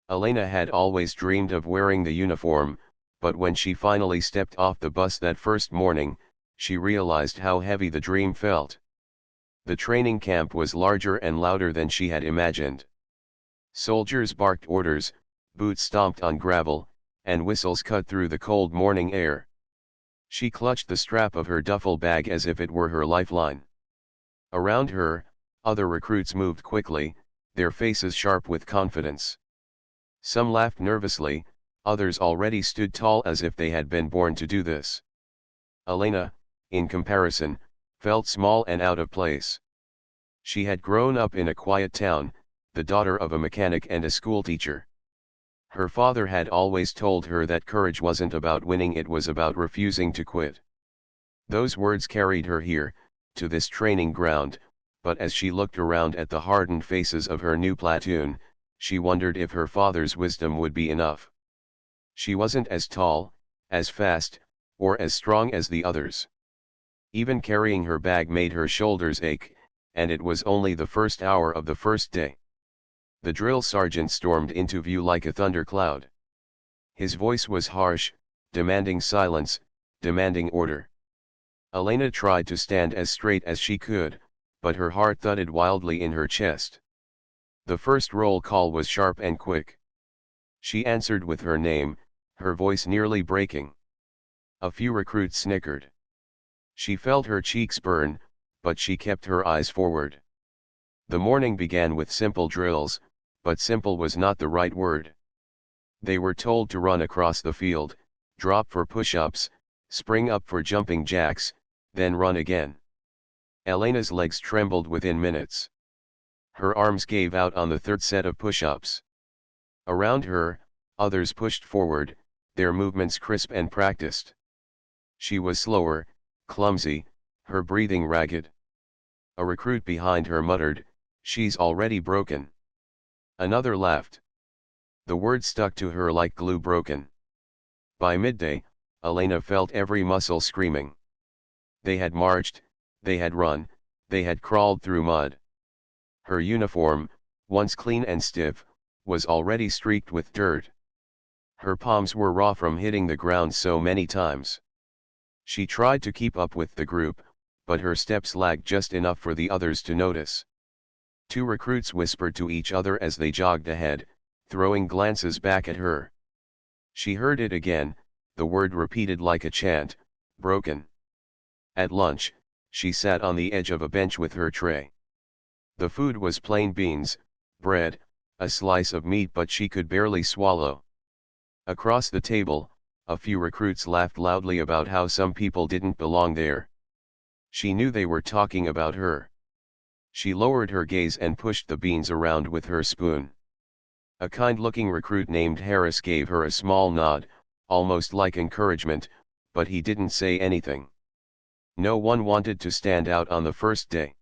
Elena had always dreamed of wearing the uniform, but when she finally stepped off the bus that first morning, she realized how heavy the dream felt. The training camp was larger and louder than she had imagined. Soldiers barked orders, boots stomped on gravel, and whistles cut through the cold morning air. She clutched the strap of her duffel bag as if it were her lifeline. Around her, other recruits moved quickly, their faces sharp with confidence. Some laughed nervously, others already stood tall as if they had been born to do this. Elena, in comparison, felt small and out of place. She had grown up in a quiet town, the daughter of a mechanic and a schoolteacher. Her father had always told her that courage wasn't about winning, it was about refusing to quit. Those words carried her here, to this training ground, but as she looked around at the hardened faces of her new platoon, she wondered if her father's wisdom would be enough. She wasn't as tall, as fast, or as strong as the others. Even carrying her bag made her shoulders ache, and it was only the first hour of the first day. The drill sergeant stormed into view like a thundercloud. His voice was harsh, demanding silence, demanding order. Elena tried to stand as straight as she could, but her heart thudded wildly in her chest. The first roll call was sharp and quick. She answered with her name, her voice nearly breaking. A few recruits snickered. She felt her cheeks burn, but she kept her eyes forward. The morning began with simple drills, but simple was not the right word. They were told to run across the field, drop for push-ups, spring up for jumping jacks, then run again. Elena's legs trembled within minutes. Her arms gave out on the third set of push-ups. Around her, others pushed forward, their movements crisp and practiced. She was slower, clumsy, her breathing ragged. A recruit behind her muttered, "She's already broken." Another laughed. The word stuck to her like glue broken. By midday, Elena felt every muscle screaming. They had marched, they had run, they had crawled through mud. Her uniform, once clean and stiff, was already streaked with dirt. Her palms were raw from hitting the ground so many times. She tried to keep up with the group, but her steps lagged just enough for the others to notice. Two recruits whispered to each other as they jogged ahead, throwing glances back at her. She heard it again, the word repeated like a chant, broken. At lunch, she sat on the edge of a bench with her tray. The food was plain beans, bread, a slice of meat, but she could barely swallow. Across the table, a few recruits laughed loudly about how some people didn't belong there. She knew they were talking about her. She lowered her gaze and pushed the beans around with her spoon. A kind-looking recruit named Harris gave her a small nod, almost like encouragement, but he didn't say anything. No one wanted to stand out on the first day.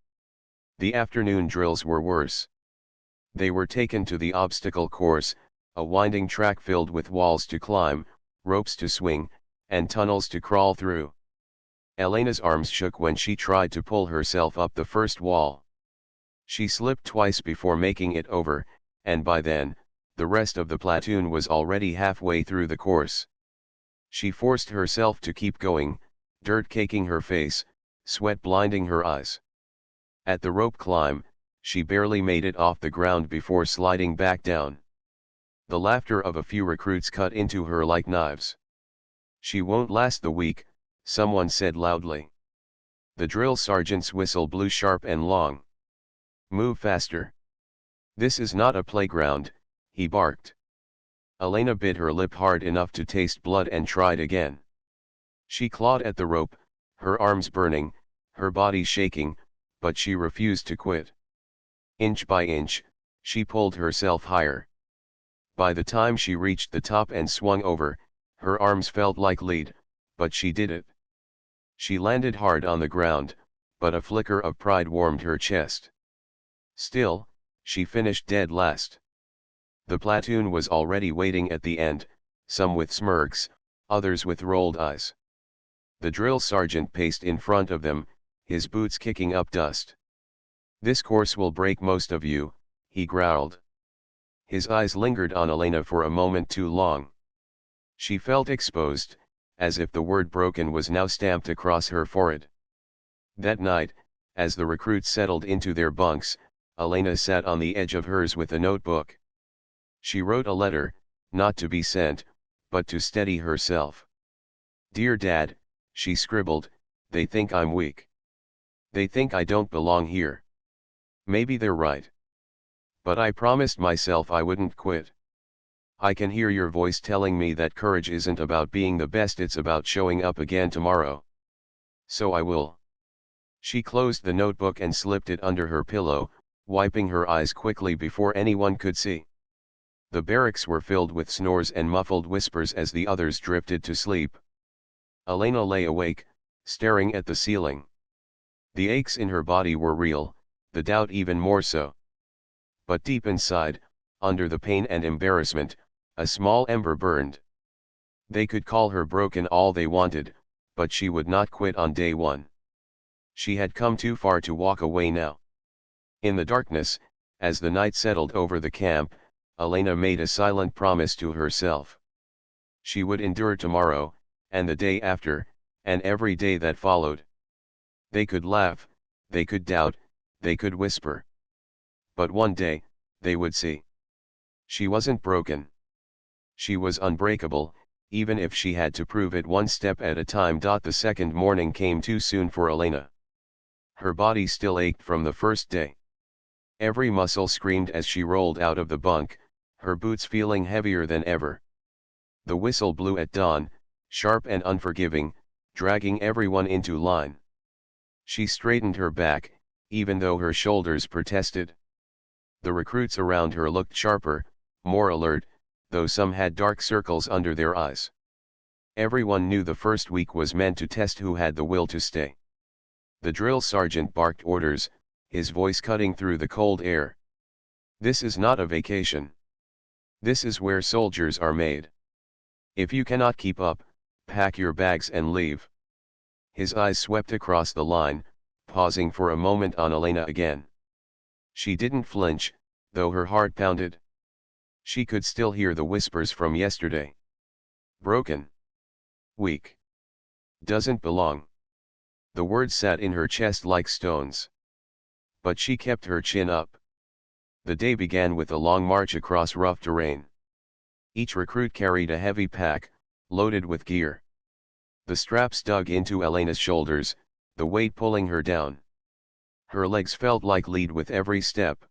The afternoon drills were worse. They were taken to the obstacle course, a winding track filled with walls to climb, ropes to swing, and tunnels to crawl through. Elena's arms shook when she tried to pull herself up the first wall. She slipped twice before making it over, and by then, the rest of the platoon was already halfway through the course. She forced herself to keep going, dirt caking her face, sweat blinding her eyes. At the rope climb, she barely made it off the ground before sliding back down. The laughter of a few recruits cut into her like knives. "She won't last the week," someone said loudly. The drill sergeant's whistle blew sharp and long. "Move faster. This is not a playground," he barked. Elena bit her lip hard enough to taste blood and tried again. She clawed at the rope, her arms burning, her body shaking, but she refused to quit. Inch by inch, she pulled herself higher. By the time she reached the top and swung over, her arms felt like lead, but she did it. She landed hard on the ground, but a flicker of pride warmed her chest. Still, she finished dead last. The platoon was already waiting at the end, some with smirks, others with rolled eyes. The drill sergeant paced in front of them, his boots kicking up dust. "This course will break most of you," he growled. His eyes lingered on Elena for a moment too long. She felt exposed, as if the word broken was now stamped across her forehead. That night, as the recruits settled into their bunks, Elena sat on the edge of hers with a notebook. She wrote a letter, not to be sent, but to steady herself. "Dear Dad," she scribbled, "they think I'm weak. They think I don't belong here. Maybe they're right. But I promised myself I wouldn't quit. I can hear your voice telling me that courage isn't about being the best, it's about showing up again tomorrow. So I will." She closed the notebook and slipped it under her pillow, wiping her eyes quickly before anyone could see. The barracks were filled with snores and muffled whispers as the others drifted to sleep. Elena lay awake, staring at the ceiling. The aches in her body were real, the doubt even more so. But deep inside, under the pain and embarrassment, a small ember burned. They could call her broken all they wanted, but she would not quit on day one. She had come too far to walk away now. In the darkness, as the night settled over the camp, Elena made a silent promise to herself. She would endure tomorrow, and the day after, and every day that followed. They could laugh, they could doubt, they could whisper. But one day, they would see. She wasn't broken. She was unbreakable, even if she had to prove it one step at a time. The second morning came too soon for Elena. Her body still ached from the first day. Every muscle screamed as she rolled out of the bunk, her boots feeling heavier than ever. The whistle blew at dawn, sharp and unforgiving, dragging everyone into line. She straightened her back, even though her shoulders protested. The recruits around her looked sharper, more alert, though some had dark circles under their eyes. Everyone knew the first week was meant to test who had the will to stay. The drill sergeant barked orders, his voice cutting through the cold air. "This is not a vacation. This is where soldiers are made. If you cannot keep up, pack your bags and leave." His eyes swept across the line, pausing for a moment on Elena again. She didn't flinch, though her heart pounded. She could still hear the whispers from yesterday. Broken. Weak. Doesn't belong. The words sat in her chest like stones. But she kept her chin up. The day began with a long march across rough terrain. Each recruit carried a heavy pack, loaded with gear. The straps dug into Elena's shoulders, the weight pulling her down. Her legs felt like lead with every step.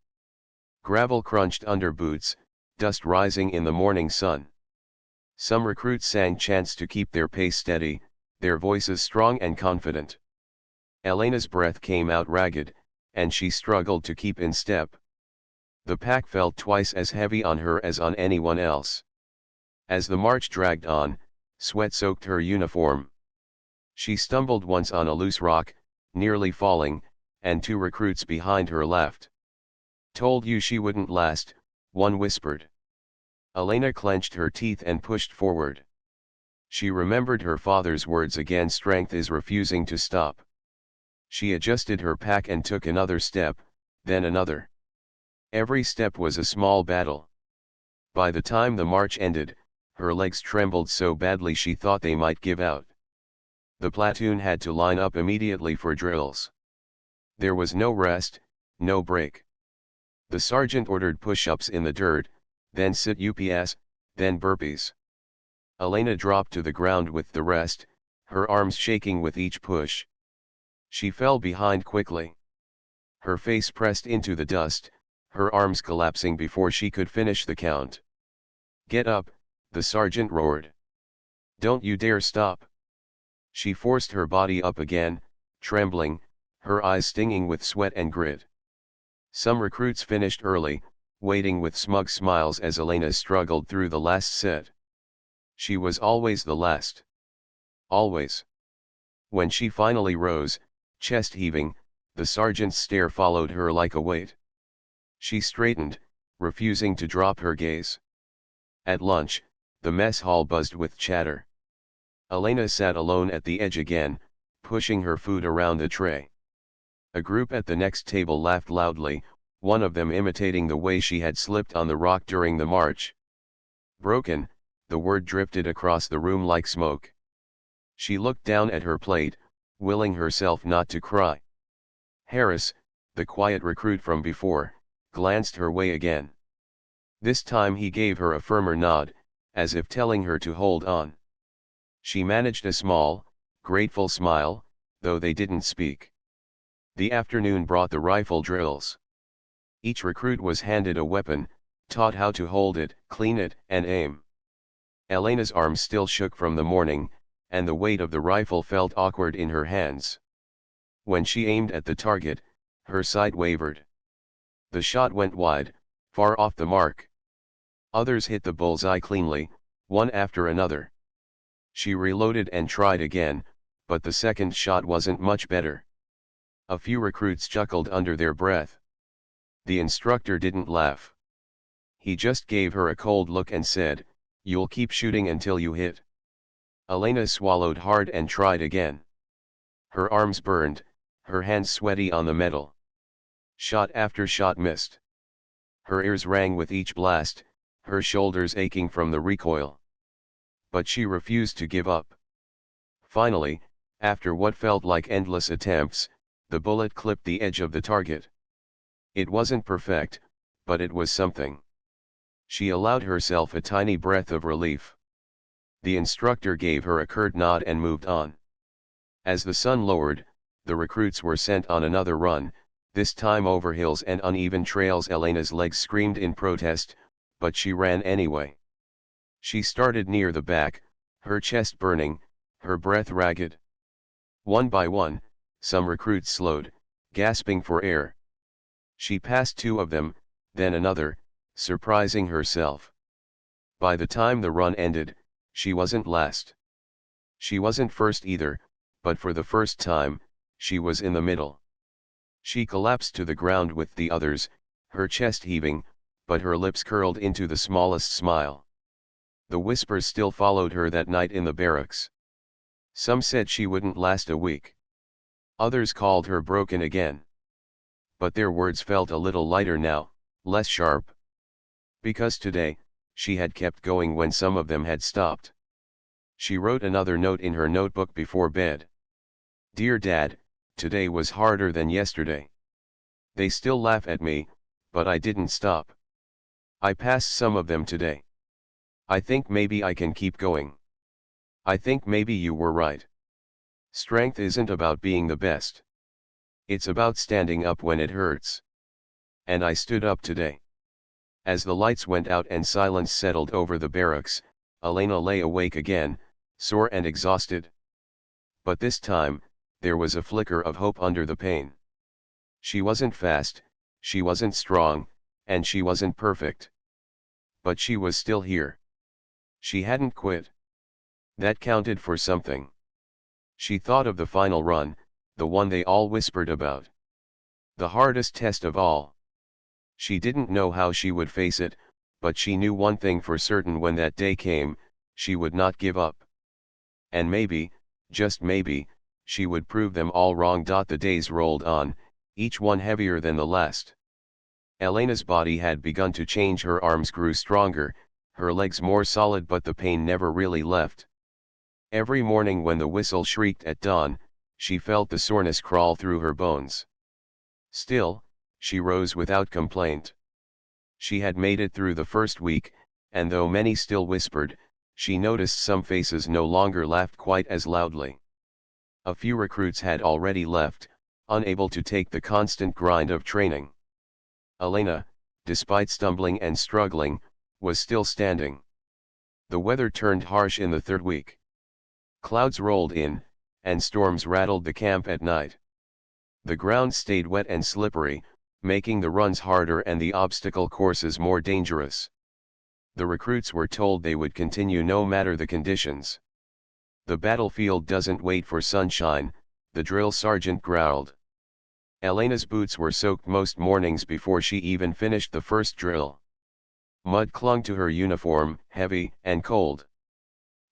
Gravel crunched under boots, dust rising in the morning sun. Some recruits sang chants to keep their pace steady, their voices strong and confident. Elena's breath came out ragged, and she struggled to keep in step. The pack felt twice as heavy on her as on anyone else. As the march dragged on, sweat soaked her uniform. She stumbled once on a loose rock, nearly falling, and two recruits behind her laughed. "Told you she wouldn't last," one whispered. Elena clenched her teeth and pushed forward. She remembered her father's words again: strength is refusing to stop. She adjusted her pack and took another step, then another. Every step was a small battle. By the time the march ended, her legs trembled so badly she thought they might give out. The platoon had to line up immediately for drills. There was no rest, no break. The sergeant ordered push-ups in the dirt, then sit-ups, then burpees. Elena dropped to the ground with the rest, her arms shaking with each push. She fell behind quickly. Her face pressed into the dust, her arms collapsing before she could finish the count. "Get up," the sergeant roared. "Don't you dare stop." She forced her body up again, trembling, her eyes stinging with sweat and grit. Some recruits finished early, waiting with smug smiles as Elena struggled through the last set. She was always the last. Always. When she finally rose, chest heaving, the sergeant's stare followed her like a weight. She straightened, refusing to drop her gaze. At lunch, the mess hall buzzed with chatter. Elena sat alone at the edge again, pushing her food around a tray. A group at the next table laughed loudly, one of them imitating the way she had slipped on the rock during the march. Broken, the word drifted across the room like smoke. She looked down at her plate, willing herself not to cry. Harris, the quiet recruit from before, glanced her way again. This time he gave her a firmer nod, as if telling her to hold on. She managed a small, grateful smile, though they didn't speak. The afternoon brought the rifle drills. Each recruit was handed a weapon, taught how to hold it, clean it, and aim. Elena's arms still shook from the morning, and the weight of the rifle felt awkward in her hands. When she aimed at the target, her sight wavered. The shot went wide, far off the mark. Others hit the bullseye cleanly, one after another. She reloaded and tried again, but the second shot wasn't much better. A few recruits chuckled under their breath. The instructor didn't laugh. He just gave her a cold look and said, "You'll keep shooting until you hit." Elena swallowed hard and tried again. Her arms burned, her hands sweaty on the metal. Shot after shot missed. Her ears rang with each blast, her shoulders aching from the recoil. But she refused to give up. Finally, after what felt like endless attempts, the bullet clipped the edge of the target. It wasn't perfect, but it was something. She allowed herself a tiny breath of relief. The instructor gave her a curt nod and moved on. As the sun lowered, the recruits were sent on another run, this time over hills and uneven trails. Elena's legs screamed in protest, but she ran anyway. She started near the back, her chest burning, her breath ragged. One by one, some recruits slowed, gasping for air. She passed two of them, then another, surprising herself. By the time the run ended, she wasn't last. She wasn't first either, but for the first time, she was in the middle. She collapsed to the ground with the others, her chest heaving, but her lips curled into the smallest smile. The whispers still followed her that night in the barracks. Some said she wouldn't last a week. Others called her broken again. But their words felt a little lighter now, less sharp. Because today, she had kept going when some of them had stopped. She wrote another note in her notebook before bed. "Dear Dad, today was harder than yesterday. They still laugh at me, but I didn't stop. I passed some of them today. I think maybe I can keep going. I think maybe you were right. Strength isn't about being the best. It's about standing up when it hurts. And I stood up today." As the lights went out and silence settled over the barracks, Elena lay awake again, sore and exhausted. But this time, there was a flicker of hope under the pain. She wasn't fast, she wasn't strong, and she wasn't perfect. But she was still here. She hadn't quit. That counted for something. She thought of the final run, the one they all whispered about. The hardest test of all. She didn't know how she would face it, but she knew one thing for certain: when that day came, she would not give up. And maybe, just maybe, she would prove them all wrong. The days rolled on, each one heavier than the last. Elena's body had begun to change. Her arms grew stronger, her legs more solid, but the pain never really left. Every morning when the whistle shrieked at dawn, she felt the soreness crawl through her bones. Still, she rose without complaint. She had made it through the first week, and though many still whispered, she noticed some faces no longer laughed quite as loudly. A few recruits had already left, unable to take the constant grind of training. Elena, despite stumbling and struggling, was still standing. The weather turned harsh in the third week. Clouds rolled in, and storms rattled the camp at night. The ground stayed wet and slippery, making the runs harder and the obstacle courses more dangerous. The recruits were told they would continue no matter the conditions. "The battlefield doesn't wait for sunshine," the drill sergeant growled. Elena's boots were soaked most mornings before she even finished the first drill. Mud clung to her uniform, heavy and cold.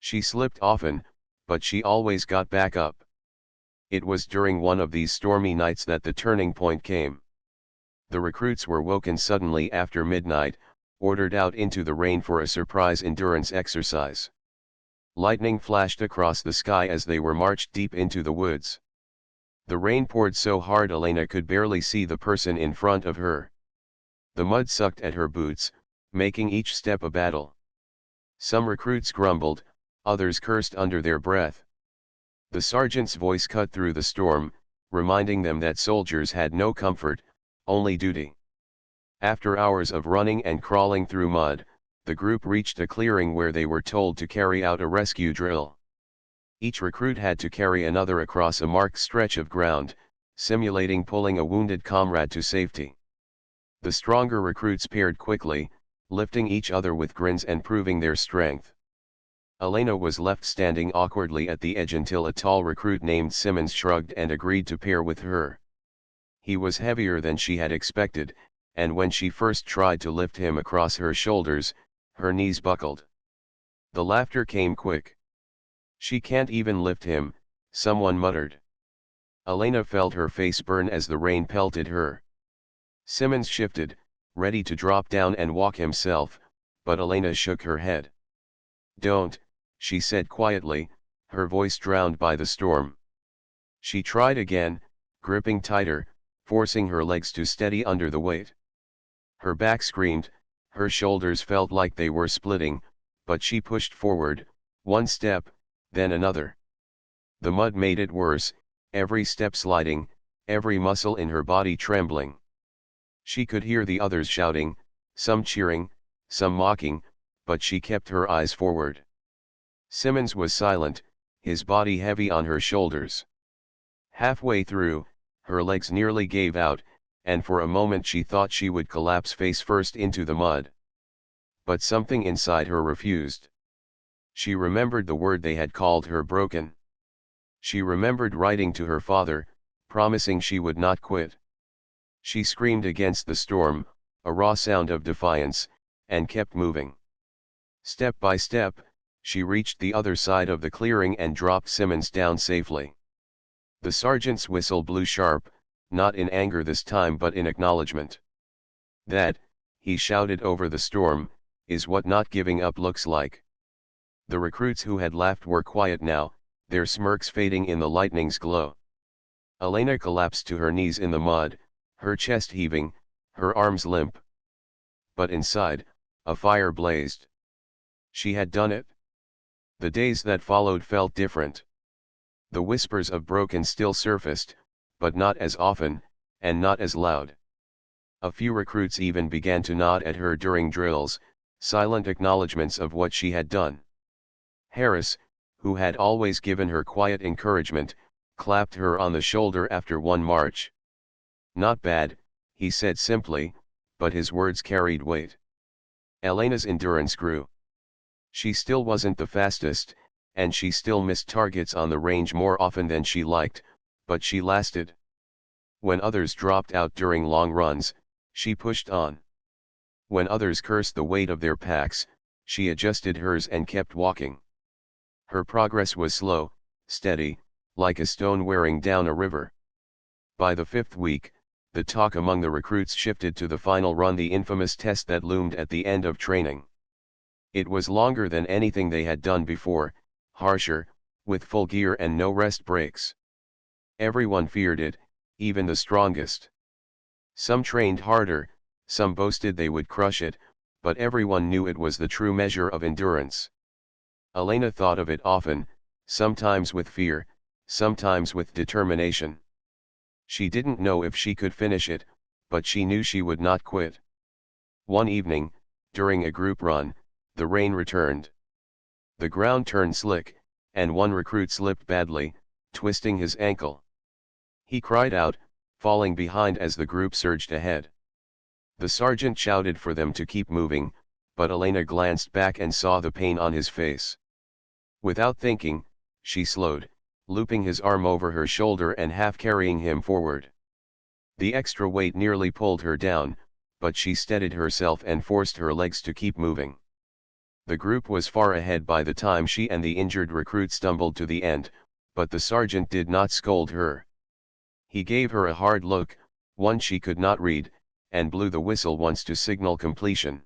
She slipped often, but she always got back up. It was during one of these stormy nights that the turning point came. The recruits were woken suddenly after midnight, ordered out into the rain for a surprise endurance exercise. Lightning flashed across the sky as they were marched deep into the woods. The rain poured so hard Elena could barely see the person in front of her. The mud sucked at her boots, making each step a battle. Some recruits grumbled, others cursed under their breath. The sergeant's voice cut through the storm, reminding them that soldiers had no comfort, only duty. After hours of running and crawling through mud, the group reached a clearing where they were told to carry out a rescue drill. Each recruit had to carry another across a marked stretch of ground, simulating pulling a wounded comrade to safety. The stronger recruits paired quickly, lifting each other with grins and proving their strength. Elena was left standing awkwardly at the edge until a tall recruit named Simmons shrugged and agreed to pair with her. He was heavier than she had expected, and when she first tried to lift him across her shoulders, her knees buckled. The laughter came quick. "She can't even lift him," someone muttered. Elena felt her face burn as the rain pelted her. Simmons shifted, ready to drop down and walk himself, but Elena shook her head. "Don't," she said quietly, her voice drowned by the storm. She tried again, gripping tighter, forcing her legs to steady under the weight. Her back screamed, her shoulders felt like they were splitting, but she pushed forward, one step, then another. The mud made it worse, every step sliding, every muscle in her body trembling. She could hear the others shouting, some cheering, some mocking, but she kept her eyes forward. Simmons was silent, his body heavy on her shoulders. Halfway through, her legs nearly gave out, and for a moment she thought she would collapse face first into the mud. But something inside her refused. She remembered the word they had called her broken. She remembered writing to her father, promising she would not quit. She screamed against the storm, a raw sound of defiance, and kept moving. Step by step, she reached the other side of the clearing and dropped Simmons down safely. The sergeant's whistle blew sharp, not in anger this time but in acknowledgement. "That," he shouted over the storm, "is what not giving up looks like." The recruits who had laughed were quiet now, their smirks fading in the lightning's glow. Elena collapsed to her knees in the mud, her chest heaving, her arms limp. But inside, a fire blazed. She had done it. The days that followed felt different. The whispers of broken still surfaced, but not as often, and not as loud. A few recruits even began to nod at her during drills, silent acknowledgements of what she had done. Harris, who had always given her quiet encouragement, clapped her on the shoulder after one march. "Not bad," he said simply, but his words carried weight. Elena's endurance grew. She still wasn't the fastest, and she still missed targets on the range more often than she liked, but she lasted. When others dropped out during long runs, she pushed on. When others cursed the weight of their packs, she adjusted hers and kept walking. Her progress was slow, steady, like a stone wearing down a river. By the 5th week, the talk among the recruits shifted to the final run, the infamous test that loomed at the end of training. It was longer than anything they had done before, harsher, with full gear and no rest breaks. Everyone feared it, even the strongest. Some trained harder, some boasted they would crush it, but everyone knew it was the true measure of endurance. Elena thought of it often, sometimes with fear, sometimes with determination. She didn't know if she could finish it, but she knew she would not quit. One evening, during a group run, the rain returned. The ground turned slick, and one recruit slipped badly, twisting his ankle. He cried out, falling behind as the group surged ahead. The sergeant shouted for them to keep moving, but Elena glanced back and saw the pain on his face. Without thinking, she slowed, looping his arm over her shoulder and half carrying him forward. The extra weight nearly pulled her down, but she steadied herself and forced her legs to keep moving. The group was far ahead by the time she and the injured recruit stumbled to the end, but the sergeant did not scold her. He gave her a hard look, one she could not read, and blew the whistle once to signal completion.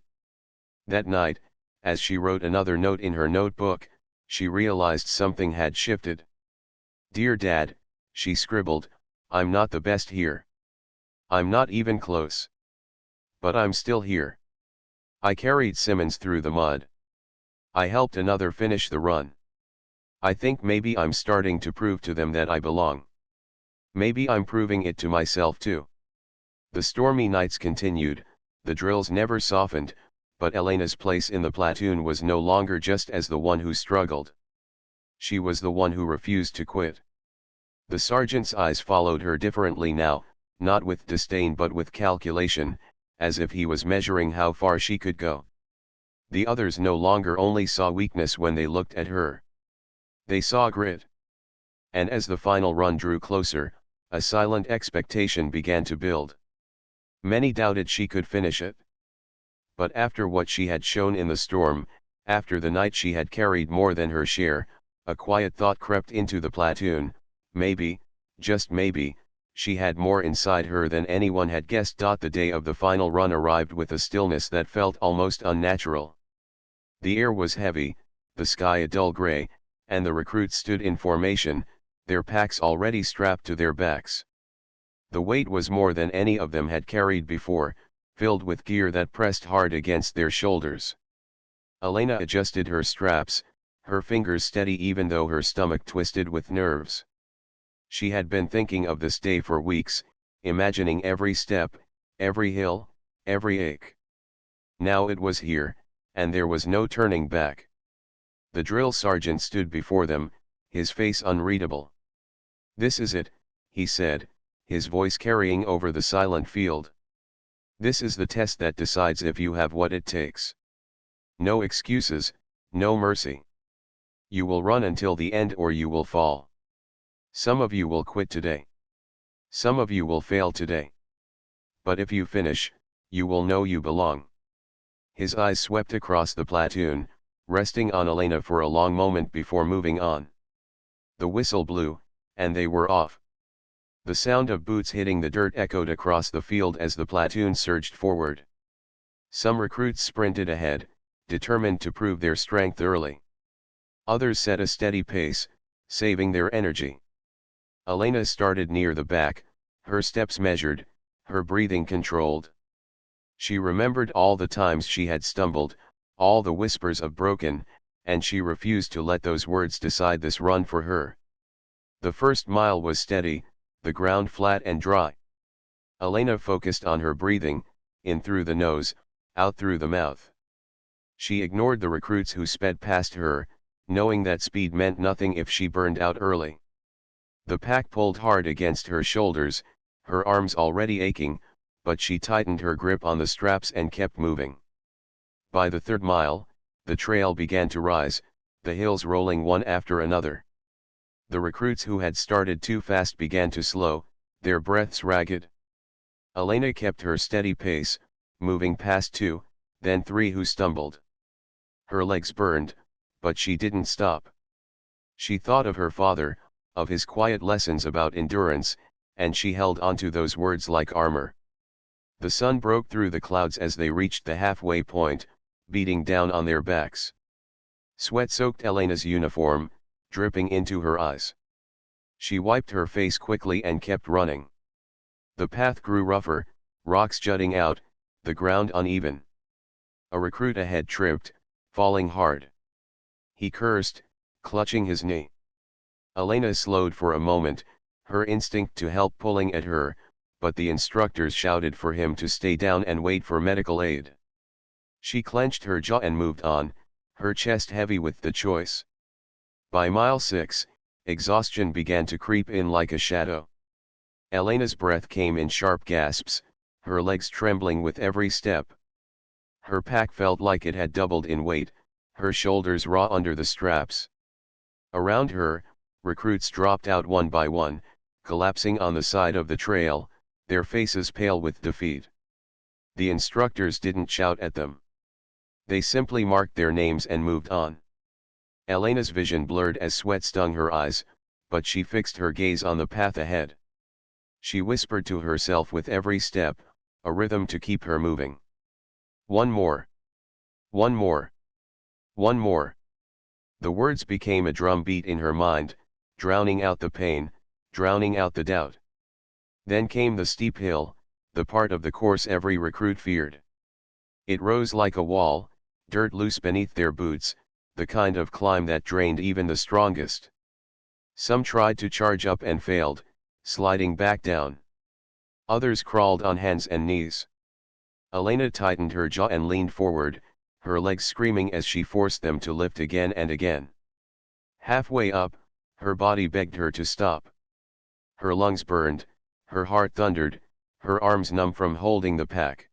That night, as she wrote another note in her notebook, she realized something had shifted. "Dear Dad," she scribbled, "I'm not the best here. I'm not even close. But I'm still here. I carried Simmons through the mud. I helped another finish the run. I think maybe I'm starting to prove to them that I belong. Maybe I'm proving it to myself too." The stormy nights continued, the drills never softened, but Elena's place in the platoon was no longer just as the one who struggled. She was the one who refused to quit. The sergeant's eyes followed her differently now, not with disdain but with calculation, as if he was measuring how far she could go. The others no longer only saw weakness when they looked at her. They saw grit. And as the final run drew closer, a silent expectation began to build. Many doubted she could finish it. But after what she had shown in the storm, after the night she had carried more than her share, a quiet thought crept into the platoon: maybe, just maybe, she had more inside her than anyone had guessed. The day of the final run arrived with a stillness that felt almost unnatural. The air was heavy, the sky a dull gray, and the recruits stood in formation, their packs already strapped to their backs. The weight was more than any of them had carried before, filled with gear that pressed hard against their shoulders. Elena adjusted her straps, her fingers steady even though her stomach twisted with nerves. She had been thinking of this day for weeks, imagining every step, every hill, every ache. Now it was here, and there was no turning back. The drill sergeant stood before them, his face unreadable. "This is it," he said, his voice carrying over the silent field. "This is the test that decides if you have what it takes. No excuses, no mercy. You will run until the end or you will fall. Some of you will quit today. Some of you will fail today. But if you finish, you will know you belong." His eyes swept across the platoon, resting on Elena for a long moment before moving on. The whistle blew, and they were off. The sound of boots hitting the dirt echoed across the field as the platoon surged forward. Some recruits sprinted ahead, determined to prove their strength early. Others set a steady pace, saving their energy. Elena started near the back, her steps measured, her breathing controlled. She remembered all the times she had stumbled, all the whispers of broken, and she refused to let those words decide this run for her. The first mile was steady, the ground flat and dry. Elena focused on her breathing, in through the nose, out through the mouth. She ignored the recruits who sped past her, knowing that speed meant nothing if she burned out early. The pack pulled hard against her shoulders, her arms already aching, but she tightened her grip on the straps and kept moving. By the third mile, the trail began to rise, the hills rolling one after another. The recruits who had started too fast began to slow, their breaths ragged. Elena kept her steady pace, moving past two, then three who stumbled. Her legs burned, but she didn't stop. She thought of her father, of his quiet lessons about endurance, and she held onto those words like armor. The sun broke through the clouds as they reached the halfway point, beating down on their backs. Sweat soaked Elena's uniform, dripping into her eyes. She wiped her face quickly and kept running. The path grew rougher, rocks jutting out, the ground uneven. A recruit ahead tripped, falling hard. He cursed, clutching his knee. Elena slowed for a moment, her instinct to help pulling at her, but the instructors shouted for him to stay down and wait for medical aid. She clenched her jaw and moved on, her chest heavy with the choice. By mile 6, exhaustion began to creep in like a shadow. Elena's breath came in sharp gasps, her legs trembling with every step. Her pack felt like it had doubled in weight, her shoulders raw under the straps. Around her, recruits dropped out one by one, collapsing on the side of the trail, their faces pale with defeat. The instructors didn't shout at them. They simply marked their names and moved on. Elena's vision blurred as sweat stung her eyes, but she fixed her gaze on the path ahead. She whispered to herself with every step, a rhythm to keep her moving. One more. One more. One more. The words became a drum beat in her mind, drowning out the pain, drowning out the doubt. Then came the steep hill, the part of the course every recruit feared. It rose like a wall, dirt loose beneath their boots, the kind of climb that drained even the strongest. Some tried to charge up and failed, sliding back down. Others crawled on hands and knees. Elena tightened her jaw and leaned forward, her legs screaming as she forced them to lift again and again. Halfway up, her body begged her to stop. Her lungs burned, her heart thundered, her arms numb from holding the pack.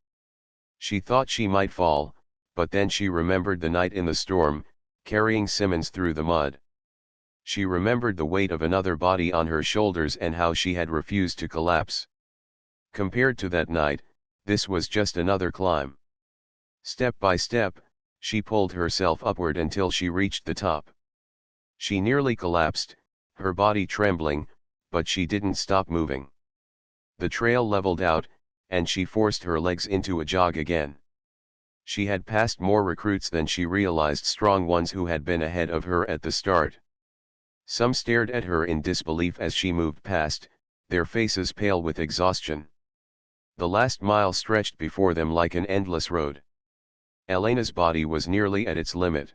She thought she might fall, but then she remembered the night in the storm, carrying Simmons through the mud. She remembered the weight of another body on her shoulders and how she had refused to collapse. Compared to that night, this was just another climb. Step by step, she pulled herself upward until she reached the top. She nearly collapsed, her body trembling, but she didn't stop moving. The trail leveled out, and she forced her legs into a jog again. She had passed more recruits than she realized, strong ones who had been ahead of her at the start. Some stared at her in disbelief as she moved past, their faces pale with exhaustion. The last mile stretched before them like an endless road. Elena's body was nearly at its limit.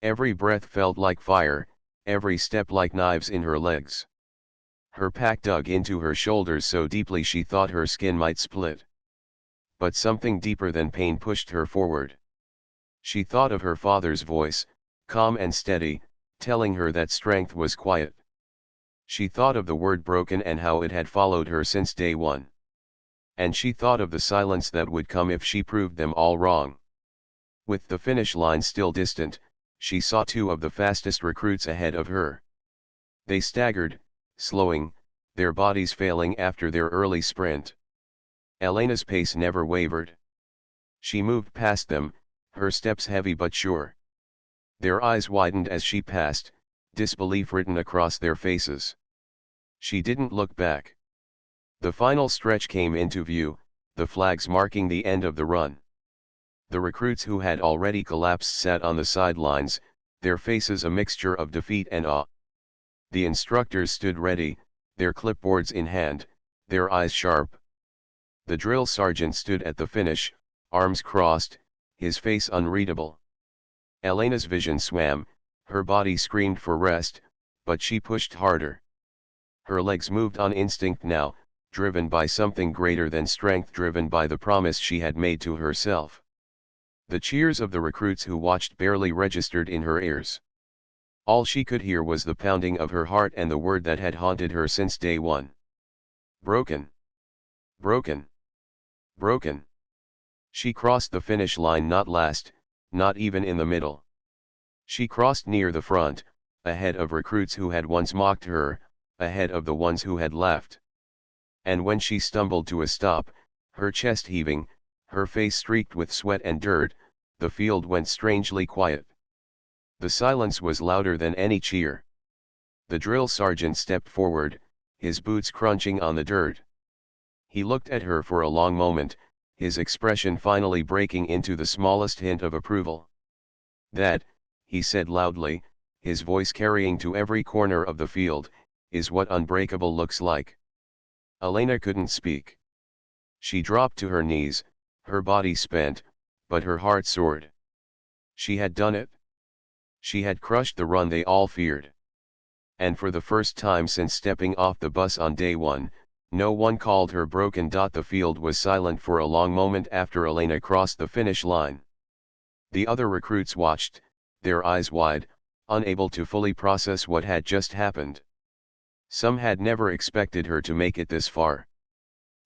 Every breath felt like fire, every step like knives in her legs. Her pack dug into her shoulders so deeply she thought her skin might split. But something deeper than pain pushed her forward. She thought of her father's voice, calm and steady, telling her that strength was quiet. She thought of the word broken and how it had followed her since day one. And she thought of the silence that would come if she proved them all wrong. With the finish line still distant, she saw two of the fastest recruits ahead of her. They staggered, slowing, their bodies failing after their early sprint. Elena's pace never wavered. She moved past them, her steps heavy but sure. Their eyes widened as she passed, disbelief written across their faces. She didn't look back. The final stretch came into view, the flags marking the end of the run. The recruits who had already collapsed sat on the sidelines, their faces a mixture of defeat and awe. The instructors stood ready, their clipboards in hand, their eyes sharp. The drill sergeant stood at the finish, arms crossed, his face unreadable. Elena's vision swam, her body screamed for rest, but she pushed harder. Her legs moved on instinct now, driven by something greater than strength, driven by the promise she had made to herself. The cheers of the recruits who watched barely registered in her ears. All she could hear was the pounding of her heart and the word that had haunted her since day one. Broken. Broken. Broken. She crossed the finish line not last, not even in the middle. She crossed near the front, ahead of recruits who had once mocked her, ahead of the ones who had laughed. And when she stumbled to a stop, her chest heaving, her face streaked with sweat and dirt, the field went strangely quiet. The silence was louder than any cheer. The drill sergeant stepped forward, his boots crunching on the dirt. He looked at her for a long moment, his expression finally breaking into the smallest hint of approval. "That," he said loudly, his voice carrying to every corner of the field, "is what unbreakable looks like." Elena couldn't speak. She dropped to her knees, her body spent, but her heart soared. She had done it. She had crushed the run they all feared. And for the first time since stepping off the bus on day one, no one called her broken. The field was silent for a long moment after Elena crossed the finish line. The other recruits watched, their eyes wide, unable to fully process what had just happened. Some had never expected her to make it this far.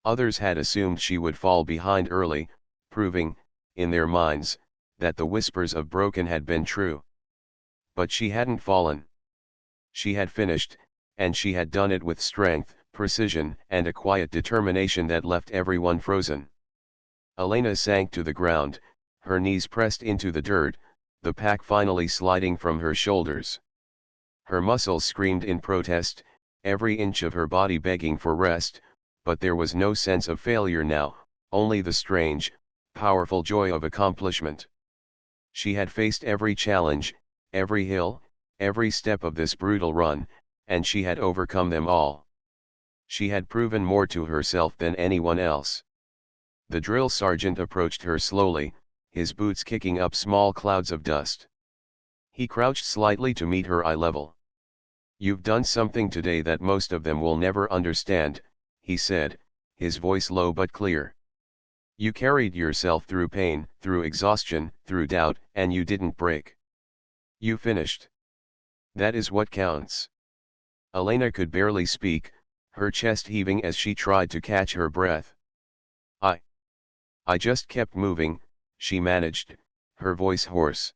Others had assumed she would fall behind early, proving, in their minds, that the whispers of broken had been true. But she hadn't fallen. She had finished, and she had done it with strength, precision, and a quiet determination that left everyone frozen. Elena sank to the ground, her knees pressed into the dirt, the pack finally sliding from her shoulders. Her muscles screamed in protest, every inch of her body begging for rest, but there was no sense of failure now, only the strange, powerful joy of accomplishment. She had faced every challenge, every hill, every step of this brutal run, and she had overcome them all. She had proven more to herself than anyone else. The drill sergeant approached her slowly, his boots kicking up small clouds of dust. He crouched slightly to meet her eye level. "You've done something today that most of them will never understand," he said, his voice low but clear. "You carried yourself through pain, through exhaustion, through doubt, and you didn't break. You finished. That is what counts." Elena could barely speak, her chest heaving as she tried to catch her breath. I I just kept moving," she managed, her voice hoarse.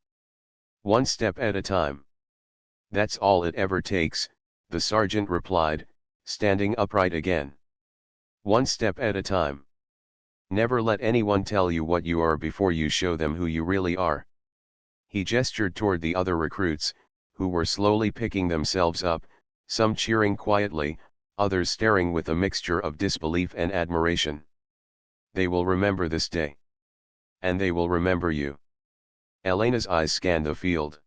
"One step at a time. That's all it ever takes," the sergeant replied, standing upright again. "One step at a time. Never let anyone tell you what you are before you show them who you really are." He gestured toward the other recruits, who were slowly picking themselves up, some cheering quietly, others staring with a mixture of disbelief and admiration. "They will remember this day. And they will remember you." Elena's eyes scanned the field.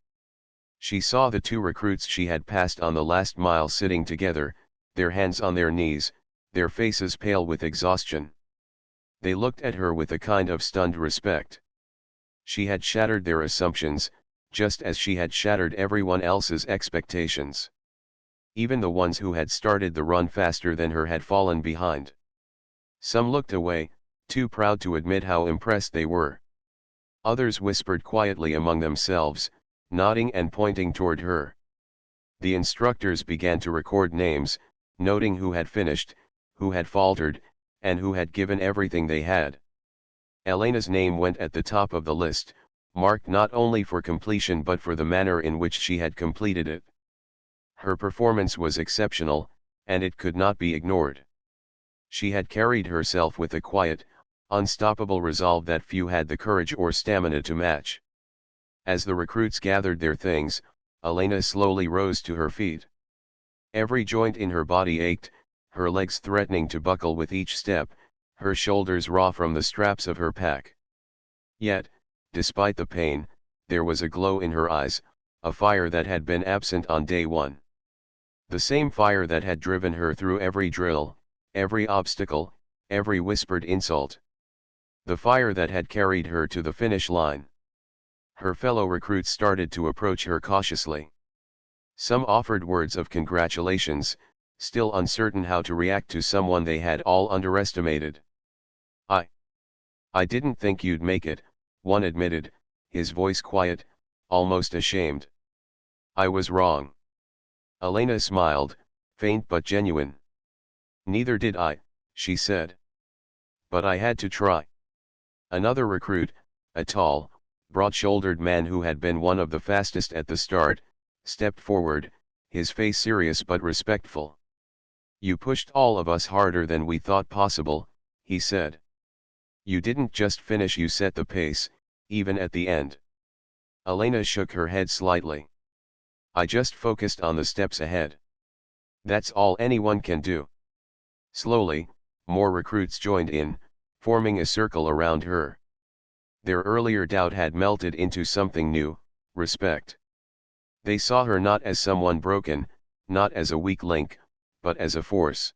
She saw the two recruits she had passed on the last mile sitting together, their hands on their knees, their faces pale with exhaustion. They looked at her with a kind of stunned respect. She had shattered their assumptions, just as she had shattered everyone else's expectations. Even the ones who had started the run faster than her had fallen behind. Some looked away, too proud to admit how impressed they were. Others whispered quietly among themselves, nodding and pointing toward her. The instructors began to record names, noting who had finished, who had faltered, and who had given everything they had. Elena's name went at the top of the list, marked not only for completion but for the manner in which she had completed it. Her performance was exceptional, and it could not be ignored. She had carried herself with a quiet, unstoppable resolve that few had the courage or stamina to match. As the recruits gathered their things, Elena slowly rose to her feet. Every joint in her body ached, her legs threatening to buckle with each step, her shoulders raw from the straps of her pack. Yet, despite the pain, there was a glow in her eyes, a fire that had been absent on day one. The same fire that had driven her through every drill, every obstacle, every whispered insult. The fire that had carried her to the finish line. Her fellow recruits started to approach her cautiously. Some offered words of congratulations, still uncertain how to react to someone they had all underestimated. I I didn't think you'd make it," one admitted, his voice quiet, almost ashamed. "I was wrong." Elena smiled, faint but genuine. "Neither did I," she said. "But I had to try." Another recruit, a tall, broad-shouldered man who had been one of the fastest at the start, stepped forward, his face serious but respectful. "You pushed all of us harder than we thought possible," he said. "You didn't just finish, you set the pace, even at the end." Elena shook her head slightly. "I just focused on the steps ahead. That's all anyone can do." Slowly, more recruits joined in, forming a circle around her. Their earlier doubt had melted into something new, respect. They saw her not as someone broken, not as a weak link, but as a force.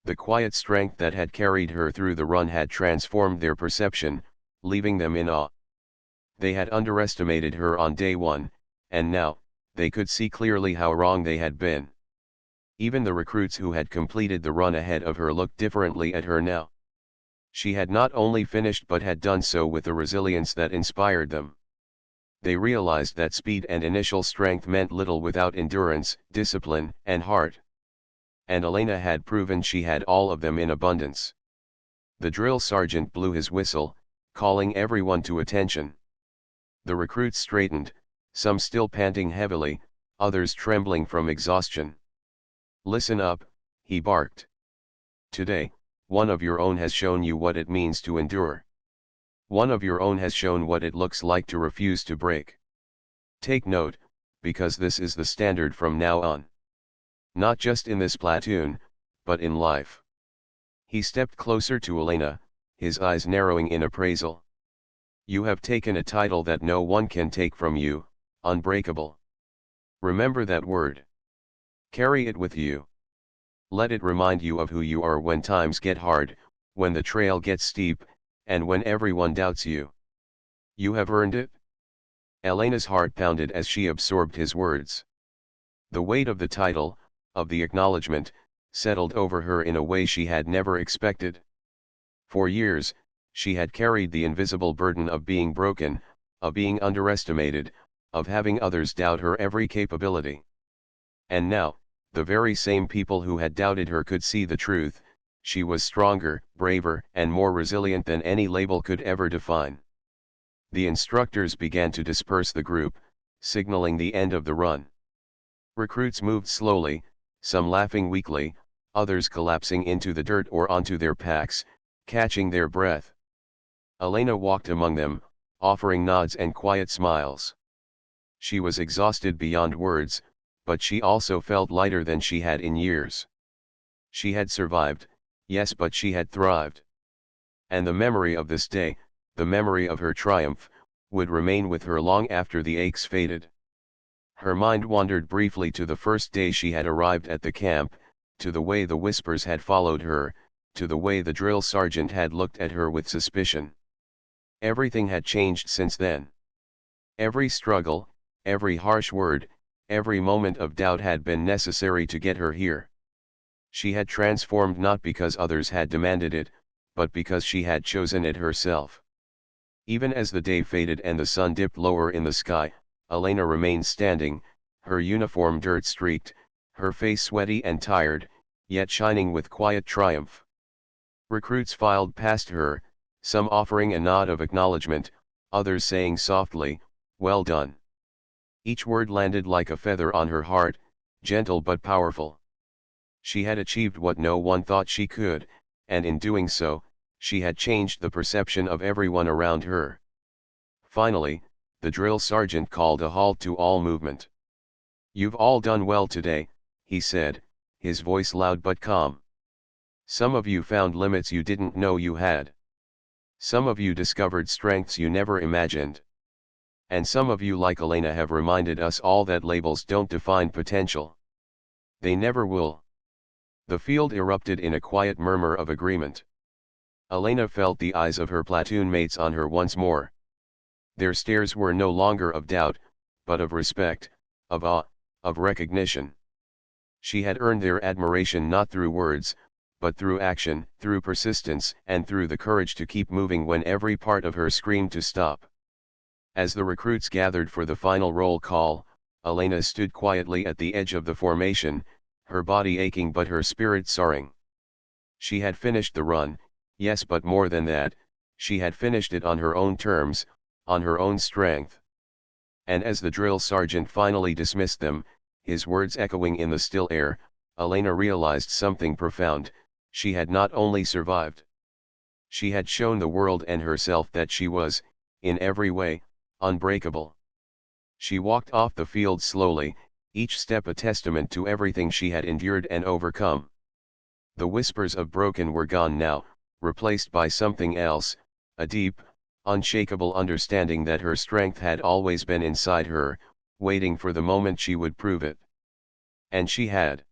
The quiet strength that had carried her through the run had transformed their perception, leaving them in awe. They had underestimated her on day one, and now, they could see clearly how wrong they had been. Even the recruits who had completed the run ahead of her looked differently at her now. She had not only finished but had done so with a resilience that inspired them. They realized that speed and initial strength meant little without endurance, discipline, and heart. And Elena had proven she had all of them in abundance. The drill sergeant blew his whistle, calling everyone to attention. The recruits straightened, some still panting heavily, others trembling from exhaustion. "Listen up," he barked. "Today, one of your own has shown you what it means to endure. One of your own has shown what it looks like to refuse to break. Take note, because this is the standard from now on. Not just in this platoon, but in life." He stepped closer to Elena, his eyes narrowing in appraisal. You have taken a title that no one can take from you, unbreakable. Remember that word. Carry it with you. Let it remind you of who you are when times get hard, when the trail gets steep, and when everyone doubts you. You have earned it. Elena's heart pounded as she absorbed his words. The weight of the title, of the acknowledgement, settled over her in a way she had never expected. For years, she had carried the invisible burden of being broken, of being underestimated, of having others doubt her every capability. And now, the very same people who had doubted her could see the truth. She was stronger, braver, and more resilient than any label could ever define. The instructors began to disperse the group, signaling the end of the run. Recruits moved slowly, some laughing weakly, others collapsing into the dirt or onto their packs, catching their breath. Elena walked among them, offering nods and quiet smiles. She was exhausted beyond words, but she also felt lighter than she had in years. She had survived, yes, but she had thrived. And the memory of this day, the memory of her triumph, would remain with her long after the aches faded. Her mind wandered briefly to the first day she had arrived at the camp, to the way the whispers had followed her, to the way the drill sergeant had looked at her with suspicion. Everything had changed since then. Every struggle, every harsh word, every moment of doubt had been necessary to get her here. She had transformed not because others had demanded it, but because she had chosen it herself. Even as the day faded and the sun dipped lower in the sky, Elena remained standing, her uniform dirt-streaked, her face sweaty and tired, yet shining with quiet triumph. Recruits filed past her, some offering a nod of acknowledgement, others saying softly, "Well done." Each word landed like a feather on her heart, gentle but powerful. She had achieved what no one thought she could, and in doing so, she had changed the perception of everyone around her. Finally, the drill sergeant called a halt to all movement. "You've all done well today," he said, his voice loud but calm. "Some of you found limits you didn't know you had. Some of you discovered strengths you never imagined. And some of you, like Elena, have reminded us all that labels don't define potential. They never will." The field erupted in a quiet murmur of agreement. Elena felt the eyes of her platoon mates on her once more. Their stares were no longer of doubt, but of respect, of awe, of recognition. She had earned their admiration not through words, but through action, through persistence, and through the courage to keep moving when every part of her screamed to stop. As the recruits gathered for the final roll call, Elena stood quietly at the edge of the formation, her body aching but her spirit soaring. She had finished the run, yes, but more than that, she had finished it on her own terms, on her own strength. And as the drill sergeant finally dismissed them, his words echoing in the still air, Elena realized something profound: she had not only survived. She had shown the world and herself that she was, in every way, unbreakable. She walked off the field slowly, each step a testament to everything she had endured and overcome. The whispers of broken were gone now, replaced by something else, a deep, unshakable understanding that her strength had always been inside her, waiting for the moment she would prove it. And she had.